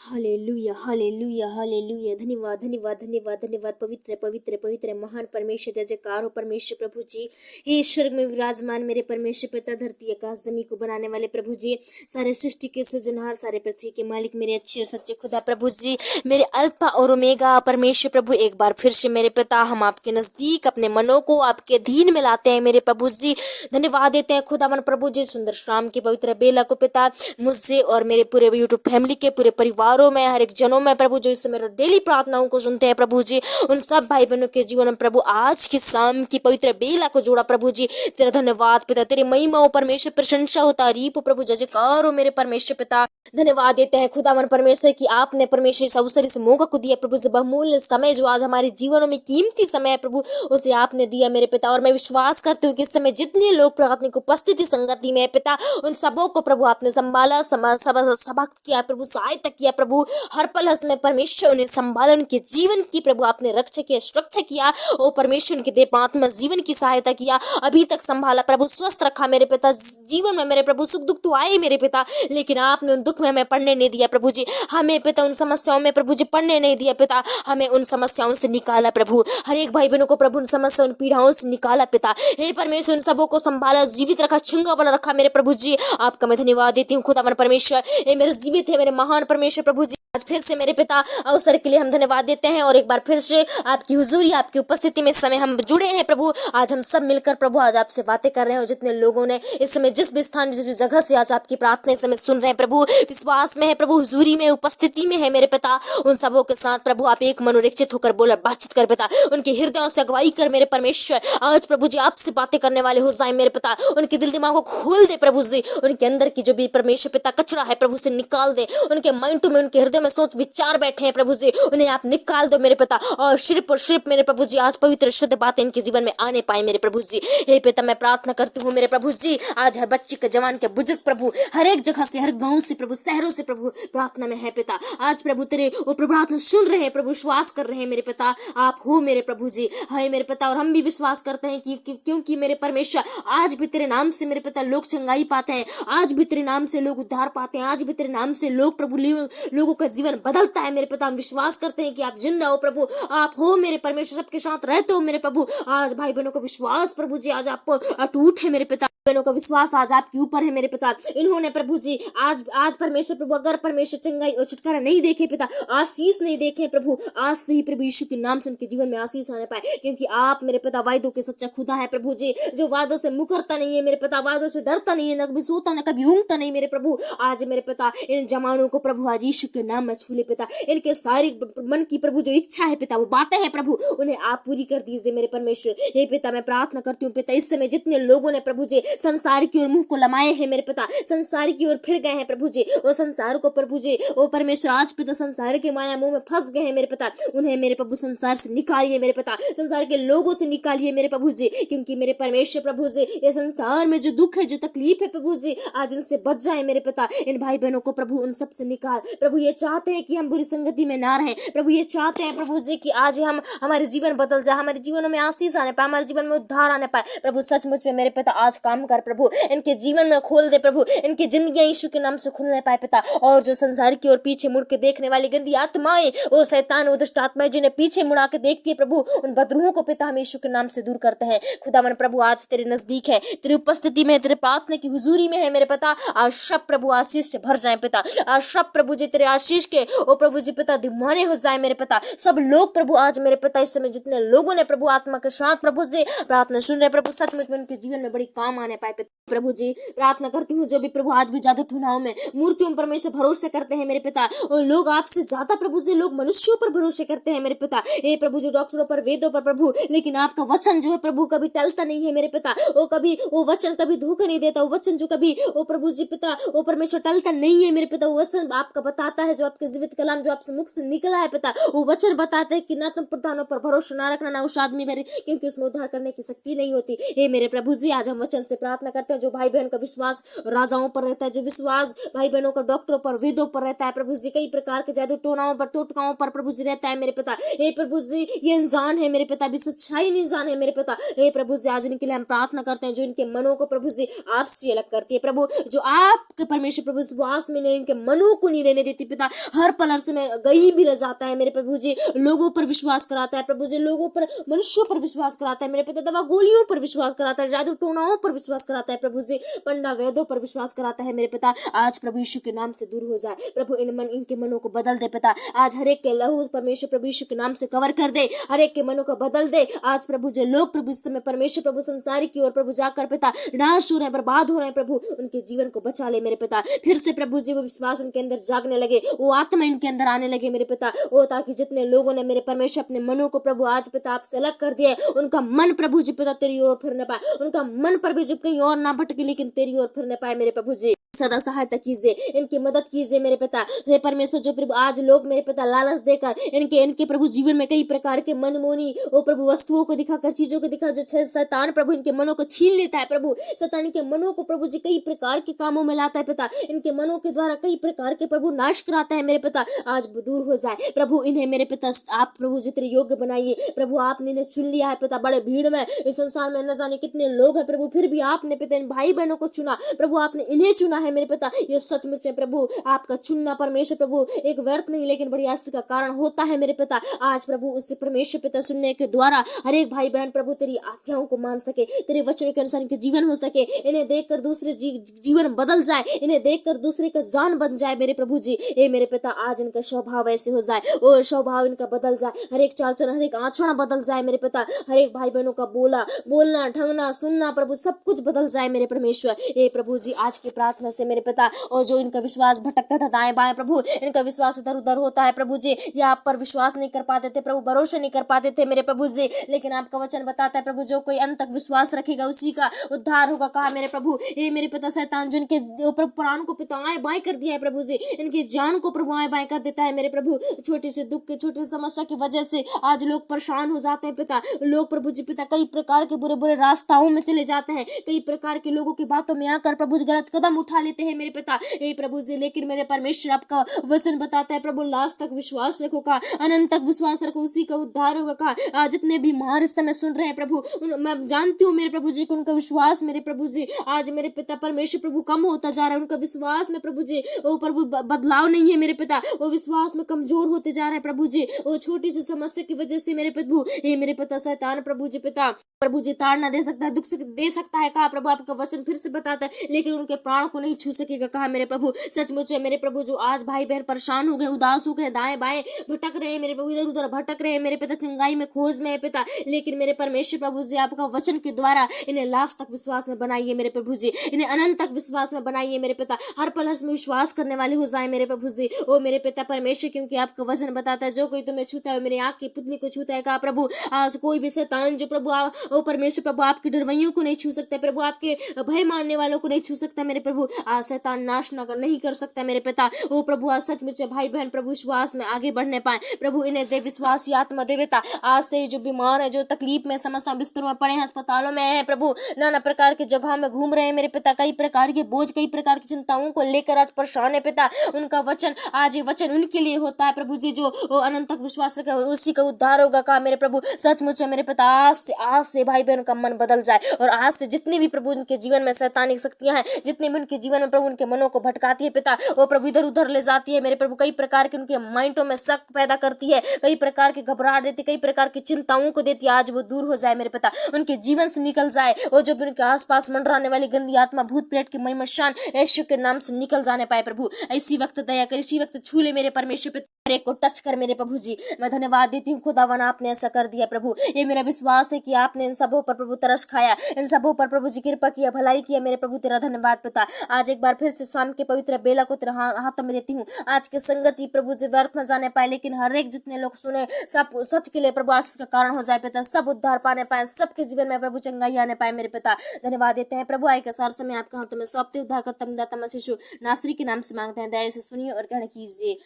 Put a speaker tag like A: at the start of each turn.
A: Hallelujah hallelujah hallelujah. धन्यवाद धन्यवाद धन्यवाद धन्यवाद। पवित्र पवित्र पवित्र महान परमेश्वर, जय जयकार हो परमेश्वर प्रभु जी। हे स्वर्ग में विराजमान मेरे परमेश्वर पिता, धरती आकाश जमीन को बनाने वाले प्रभु जी, सारे सृष्टि के सृजनहार, सारे पृथ्वी के मालिक, मेरे अच्छे और सच्चे खुदा प्रभु जी, मेरे अल्फा और ओमेगा परमेश्वर प्रभु, एक बार फिर से मेरे पिता हम आपके नजदीक अपने मनों को आपके अधीन में लाते हैं मेरे प्रभु जी। धन्यवाद देते हैं खुदावन प्रभु जी, सुंदर शाम की पवित्र बेला को पिता मुझसे और मेरे पूरे यूट्यूब फैमिली के पूरे परिवारों में, हर एक जनों में प्रभु जो इस मेरे डेली प्रार्थनाओं को सुनते हैं प्रभु जी, उन सब भाई बहनों के जीवन में प्रभु आज की शाम की पवित्र बेला को जोड़ा प्रभु जी। तेरा धन्यवाद पिता, तेरी महिमा हो परमेश्वर, प्रशंसा हो, तारीफ हो प्रभु, जय जयकार हो मेरे परमेश्वर पिता। धन्यवाद देते हैं खुदावन परमेश्वर कि आपने परमेश्वर इस अवसर इस मौका को दिया प्रभु, बहुमूल्य समय जो आज हमारे जीवनों में कीमती समय है प्रभु, उसे आपने दिया मेरे पिता। और मैं विश्वास करती हूँ कि इस समय जितने लोग प्रार्थनिक उपस्थिति संगति में है पिता, उन सबों को प्रभु आपने संभाला, सबक किया प्रभु, सहायता किया प्रभु, हर पल हर समय परमेश्वर उन्हें संभाला, उनके जीवन की प्रभु आपने रक्षा किया, सुरक्षा किया, ओ परमेश्वर उनके देह आत्मा जीवन की सहायता किया, अभी तक संभाला प्रभु, स्वस्थ रखा मेरे पिता। जीवन में मेरे प्रभु सुख दुख तो आए मेरे पिता, लेकिन आपने उन दुख में हमें पढ़ने नहीं दिया प्रभु जी, हमें पिता उन समस्याओं में प्रभु जी पढ़ने नहीं दिया पिता, हमें उन समस्याओं से निकाला प्रभु, हर एक भाई बहनों को प्रभु उन समस्या उन पीड़ाओं से निकाला पिता। हे परमेश्वर उन सबों को संभाला, जीवित रखा, छिंगा बना रखा मेरे प्रभु जी, आपका मैं धन्यवाद देती हूँ खुदावन परमेश्वर। ये मेरे जीवित है मेरे महान परमेश्वर प्रभु जी, आज फिर से मेरे पिता अवसर के लिए हम धन्यवाद देते हैं, और एक बार फिर से आपकी हुजूरी आपकी उपस्थिति में इस समय हम जुड़े हैं प्रभु। आज हम सब मिलकर प्रभु आज आपसे बातें कर रहे हैं, और जितने लोगों ने इस समय जिस भी स्थान जिस भी जगह से आज आपकी प्रार्थना इस समय सुन रहे हैं प्रभु, विश्वास में है प्रभु, हुजूरी में उपस्थिति में है मेरे पिता, उन सबों के साथ प्रभु आप एक मनोरक्षित होकर बोला बातचीत कर पिता, उनके हृदयों से अगुवाई कर मेरे परमेश्वर। आज प्रभु जी आपसे बातें करने वाले हो जाए मेरे पिता, उनके दिल दिमाग को खोल दे प्रभु जी, उनके अंदर की जो भी परमेश्वर पिता कचरा है प्रभु से निकाल दे, उनके माइंड में उनके हृदय में सोच विचार बैठे हैं प्रभु जी, उन्हें आप निकाल दो मेरे पिता, और सिर्फ मेरे प्रभु जी आज पवित्र शुद्ध बातें इनके जीवन में आने पाए मेरे प्रभु जी। हे पिता मैं प्रार्थना करती हूँ मेरे प्रभु जी, आज हर बच्चे के जवान के बुजुर्ग प्रभु हर एक जगह से, हर गांव से प्रभु, शहरों से प्रभु प्रार्थना में है पिता, आज प्रभु तेरे वो प्रार्थना सुन रहे हैं प्रभु, विश्वास कर रहे हैं मेरे पिता आप हो मेरे प्रभु जी, हाय मेरे पिता। और हम भी विश्वास करते हैं कि क्योंकि मेरे परमेश्वर आज भी तेरे नाम से मेरे पिता लोग चंगाई पाते हैं, आज भी तेरे नाम से लोग उद्धार पाते हैं, आज भी तेरे नाम से लोग प्रभु लोगों का जीवन बदलता है मेरे पिता। हम विश्वास करते हैं कि आप जिंदा हो प्रभु, आप हो मेरे परमेश्वर, सबके साथ रहते हो मेरे प्रभु। आज भाई बहनों का विश्वास प्रभु जी आज आपको अटूट है मेरे पिता, बहनों का विश्वास आज आपके ऊपर है मेरे पिता। इन्होंने प्रभु जी आज परमेश्वर प्रभु अगर परमेश्वर चंगाई और छुटकारा नहीं देखे पिता, आशीष नहीं देखे प्रभु, आज से ही प्रभु यीशु के नाम से उनके जीवन में आशीष आने पाए, क्योंकि आप मेरे पिता वायदों के सच्चा खुदा है प्रभु जी, जो वादों से मुकरता नहीं है मेरे पिता, वादों से डरता नहीं है, न कभी सोता न कभी ऊँगता नहीं मेरे प्रभु। आज मेरे पिता इन जवानों को प्रभु आज यीशु के नाम में छू ले पिता, इनके सारी मन की प्रभु जो इच्छा है पिता, वो बातें हैं प्रभु, उन्हें आप पूरी कर दीजिए मेरे परमेश्वर। हे पिता मैं प्रार्थना करती हूँ पिता, इस समय जितने लोगों ने प्रभु जी संसार की ओर मुंह को लमाए हैं मेरे पिता, संसार की ओर फिर गए हैं प्रभु जी, वो संसार को प्रभु जी वो परमेश्वर आज पिता संसार के माया मुंह में फंस गए हैं मेरे पिता, उन्हें मेरे प्रभु संसार से निकालिए मेरे पिता, संसार के लोगों से निकालिए मेरे प्रभु जी, क्योंकि मेरे परमेश्वर प्रभु जी ये संसार में जो दुख है जो तकलीफ है प्रभु जी आज इनसे बच जाए मेरे पिता। इन भाई बहनों को प्रभु उन सब से निकाल प्रभु, ये चाहते हैं कि हम बुरी संगति में ना रहें प्रभु, ये चाहते हैं प्रभु जी कि आज हम हमारे जीवन बदल जाए, हमारे जीवनों में आशीष आने पाए, हमारे जीवन में उद्धार आने पाए प्रभु। सचमुच में मेरे पिता आज काम कर प्रभु, इनके जीवन में खोल दे प्रभु, इनकी जिंदगी यीशु के नाम से खुलने पाए पिता। और जो संसार की ओर पीछे मुड़ के देखने वाली गंदी आत्माएं, वो शैतान वो दुष्ट आत्माएं जिन्हें पीछे मुड़ा के देखती है प्रभु, उन बदरूहों को पिता हम यीशु के नाम से दूर करते हैं। खुदावन प्रभु आज तेरे नजदीक है, तेरी उपस्थिति में, तेरे प्रार्थना की हुजूरी में है मेरे पिता, आज सब प्रभु आशीष से भर जाए पिता, आज सब प्रभु जी तेरे आशीष के ओ प्रभु जी पिता दीवाने हो जाए मेरे पिता। सब लोग प्रभु आज मेरे पिता इस समय जितने लोगों ने प्रभु आत्मा के साथ प्रभु जी प्रार्थना सुन रहे प्रभु, सचमुच में उनके जीवन में बड़ी काम आने पाए प्रभु जी। प्रार्थना करती हूँ जो भी प्रभु आज भी जादू टूनाओं में मूर्तियों पर से भरोसे करते हैं मेरे पिता, और लोग आपसे ज्यादा प्रभु जी लोग मनुष्यों पर भरोसे करते हैं मेरे पिता, ये प्रभु जी डॉक्टरों पर वेदों पर प्रभु, लेकिन आपका वचन जो है प्रभु कभी टलता नहीं है मेरे पिता, वो वचन कभी धोखा नहीं देता, वो वचन जो कभी वो प्रभु जी पिता वो परमेश्वर टलता नहीं है मेरे पिता, वो वचन आपका बताता है, जो आपके जीवित कलाम जो आपसे मुख से निकला है पिता, वो वचन बताता है कि ना तुम प्रधानों पर भरोसा ना रखना, ना उस आदमी पर, क्योंकि उसमें उद्धार करने की शक्ति नहीं होती। हे मेरे प्रभु जी आज हम वचन से प्रार्थना करते हैं जो भाई बहन का विश्वास राजाओं पर रहता है, जो विश्वास भाई बहनों का डॉक्टरों पर, वेदों पर रहता है प्रभु जी, कई प्रकार के जादू टोनाओं पर, टोटकाओं पर प्रभु जी रहता है मेरे पिता। हे प्रभु जी ये इंसान है मेरे पिता, भी सच्चाई नहीं इंसान है मेरे पिता। हे प्रभु जी आज इनके लिए हम प्रार्थना करते हैं जो इनके मनों को प्रभु जी आपसे अलग करती है प्रभु, जो आपके परमेश्वर प्रभु विश्वास में नहीं, इनके मनों को नहीं रहने देती पिता। हर पल हर समय गई भी रह जाता है मेरे प्रभु जी, लोगों पर विश्वास कराता है प्रभु जी, लोगों पर, मनुष्यों पर विश्वास कराता है मेरे पिता, दवा गोलियों पर विश्वास कराता है, जादू टोनाओं पर विश्वास कराता है प्रभु जी, पंडा वेदों पर विश्वास कराता है मेरे पिता। आज प्रभु यीशु के नाम से दूर हो जाए प्रभु, इनके मनों को बदल दे पिता। आज हर एक के लहू परमेश्वर प्रभु यीशु के नाम से कवर कर दे, हर एक के मनों को बदल दे। आज प्रभु जो लोग प्रभु इस समय परमेश्वर प्रभु संसारी की ओर प्रभु जाकर पिता नाश हो रहे हैं, बर्बाद हो रहे हैं प्रभु, उनके जीवन को बचा ले मेरे पिता। फिर से प्रभु जी वो विश्वास उनके अंदर जागने लगे, वो आत्मा इनके अंदर आने लगे मेरे पिता, ओ ताकि जितने लोगों ने मेरे परमेश्वर अपने मनों को प्रभु आज पिता आपसे अलग कर दिया, उनका मन प्रभु जी पिता तेरी ओर फिर न पाए, उनका मन प्रभु जी कहीं और ना भटके लेकिन तेरी ओर फिर न पाए मेरे प्रभु जी। सदा सहायता कीजिए, इनकी मदद कीजिए मेरे पिता। हे परमेश्वर जो प्रभु आज लोग मेरे पिता लालच देकर इनके प्रभु जीवन में कई प्रकार के मनमोनी ओ प्रभु वस्तुओं को दिखाकर, चीजों को दिखा, जो शैतान प्रभु इनके मनों को छीन लेता है प्रभु, शैतान इनके मनों को प्रभु जी कई प्रकार के कामों में लाता है पिता, इनके मनों के द्वारा कई प्रकार के प्रभु नाश कराता है मेरे पिता। आज दूर हो जाए प्रभु, इन्हें मेरे पिता आप प्रभु जी तेरे योग्य बनाइए प्रभु। आपने इन्हें चुन लिया है पिता, बड़े भीड़ में इस संसार में न जाने कितने लोग हैं प्रभु, फिर भी आपने पिता इन भाई बहनों को चुना प्रभु, आपने इन्हें चुना है मेरे पिता। ये सचमुच में प्रभु आपका चुनना परमेश्वर प्रभु एक व्यर्थ नहीं लेकिन बड़ी आशीष का कारण होता है मेरे पिता। आज प्रभु उससे परमेश्वर पिता सुनने के द्वारा हर एक भाई बहन प्रभु तेरी आज्ञाओं को मान सके, तेरे वचनों के अनुसार इनके जीवन हो सके, इन्हें देखकर दूसरे जीवन बदल जाए, इन्हें देखकर दूसरे का जान बन जाए मेरे प्रभु जी। ए मेरे पिता आज इनका स्वभाव ऐसे हो जाए, ओ स्वभाव इनका बदल जाए, हर एक चाल चलन, हर एक आचरण बदल जाए मेरे पिता, हर एक भाई बहनों का बोलना ढंगना सुनना प्रभु सब कुछ बदल जाए मेरे परमेश्वर। ए प्रभु जी आज की प्रार्थना से मेरे पिता, और जो इनका विश्वास भटकता था दाएं बाएं प्रभु, इनका विश्वास इधर उधर होता है प्रभु जी, या आप पर विश्वास नहीं कर पाते थे प्रभु, भरोसा नहीं कर पाते थे मेरे प्रभु जी, लेकिन आपका वचन बताता है प्रभु जो कोई अंत तक विश्वास रखेगा उसी का उद्धार होगा कहा मेरे प्रभु। हे मेरे पिता शैतान जो इनके ऊपर प्राण को पिता आए बाएं कर दिया है प्रभु जी, इनकी जान को प्रभु आए बाएं कर देता है मेरे प्रभु। छोटे से दुख के, छोटे समस्या की वजह से आज लोग परेशान हो जाते हैं पिता, लोग प्रभु जी पिता कई प्रकार के बुरे बुरे रास्ताओं में चले जाते हैं, कई प्रकार के लोगों की बातों में आकर प्रभु जी गलत कदम उठा लेते हैं मेरे पिता। हे प्रभु जी लेकिन मेरे परमेश्वर आपका वचन बताता है प्रभु लास्ट तक विश्वास रखो का, अनंत तक विश्वास रखो उसी का उद्धार होगा का। आज जितने बीमार इस समय सुन रहे हैं प्रभु, मैं जानती हूँ मेरे प्रभु जी को उनका विश्वास मेरे प्रभु जी आज मेरे पिता परमेश्वर प्रभु कम होता जा रहा है, उनका विश्वास में प्रभु जी वो प्रभु बदलाव नहीं है मेरे पिता, वो विश्वास में कमजोर होते जा रहे हैं प्रभु जी, वो छोटी सी समस्या की वजह से मेरे प्रभु हे मेरे पिता शैतान प्रभु जी पिता प्रभु जी ताड़ना दे सकता है, दुख से दे सकता है कहा प्रभु, आपका वचन फिर से बताता है, लेकिन उनके प्राण को नहीं छू सकेगा कहा मेरे प्रभु। सचमुच है मेरे प्रभु जो आज भाई बहन परेशान हो गए, उदास हो गए, दाएं बाएं भटक रहे हैं मेरे प्रभु, इधर उधर भटक रहे हैं मेरे पिता, चंगाई में खोज में है पिता, लेकिन मेरे परमेश्वर प्रभु जी आपका वचन के द्वारा इन्हें लास्ट तक विश्वास में बनाइए मेरे प्रभु जी, इन्हें अनंत तक विश्वास में बनाइए मेरे पिता, हर पल हर समय विश्वास करने वाले हो जाए मेरे प्रभु जी ओ मेरे पिता परमेश्वर, क्योंकि आपका वचन बताता है जो कोई तुम्हें छूता है मेरी आंख की पुतली को छूता है कहा प्रभु। आज कोई भी शैतान जो प्रभु ओ परमेश्वर प्रभु आपके डरवैयों को नहीं छू सकता प्रभु, आपके भय मानने वालों को नहीं छू सकता मेरे प्रभु, आज शैतान नाश नहीं कर सकता मेरे पिता ओ प्रभु। आज सचमुच भाई बहन प्रभु विश्वास में आगे बढ़ने पाए प्रभु, इन्हें दे विश्वास आत्मा दे बेटा। आज से जो बीमार है, जो तकलीफ में समस्या बिस्तरों में पड़े हैं, अस्पतालों में है प्रभु, नाना प्रकार के जगहों में घूम रहे हैं मेरे पिता, कई प्रकार के बोझ, कई प्रकार की चिंताओं को लेकर आज परेशान है पिता, उनका वचन आज ये वचन उनके लिए होता है प्रभु जी, जो अनंत तक विश्वास रखे उसी का उद्धार होगा कहा मेरे प्रभु। सचमुच मेरे पिता आज से भाई बहन का मन बदल जाए, और आज से जितनी भी प्रभु उनके जीवन में शैतानिक शक्तियां हैं, जितनी भी उनके जीवन में प्रभु उनके मनों को भटकाती है पिता, वो प्रभु इधर उधर ले जाती है मेरे प्रभु, कई प्रकार के उनके माइंडों में शक पैदा करती है, कई प्रकार की घबराहट देती है, कई प्रकार की चिंताओं को देती है, आज वो दूर हो जाए मेरे पिता, उनके जीवन से निकल जाए, और जो भी उनके आसपास मंडराने वाली गंदी आत्मा भूत प्रेत की महिमाशान यीशु के नाम से निकल जाने पाए प्रभु। इसी वक्त दया कर, इसी वक्त छू ले मेरे परमेश्वर पिता, को टच कर मेरे प्रभु जी। मैं धन्यवाद देती हूँ खुदावन, आपने ऐसा कर दिया प्रभु, ये मेरा विश्वास है कि आपने इन सबों पर प्रभु तरस खाया, इन सबों पर प्रभु जी कृपा किया, भलाई किया मेरे प्रभु, तेरा धन्यवाद पिता। आज एक बार फिर से शाम के पवित्र बेला को तेरे हाथों में देती हूँ, आज की संगति प्रभु जी व्यर्थ न जाने पाए, लेकिन हर एक जितने लोग सुने सब सच के लिए प्रभु आशीष का कारण हो जाए पिता, सब उद्धार पाने पाए, सबके जीवन में प्रभु चंगाई आने पाए मेरे पिता। धन्यवाद देते हैं प्रभु, आए के सार समय आपके हाथों में सौंपते, उद्धार करता दाता मसीह नासरी के नाम से मांगते हैं, दया से सुनिए और ग्रहण कीजिए।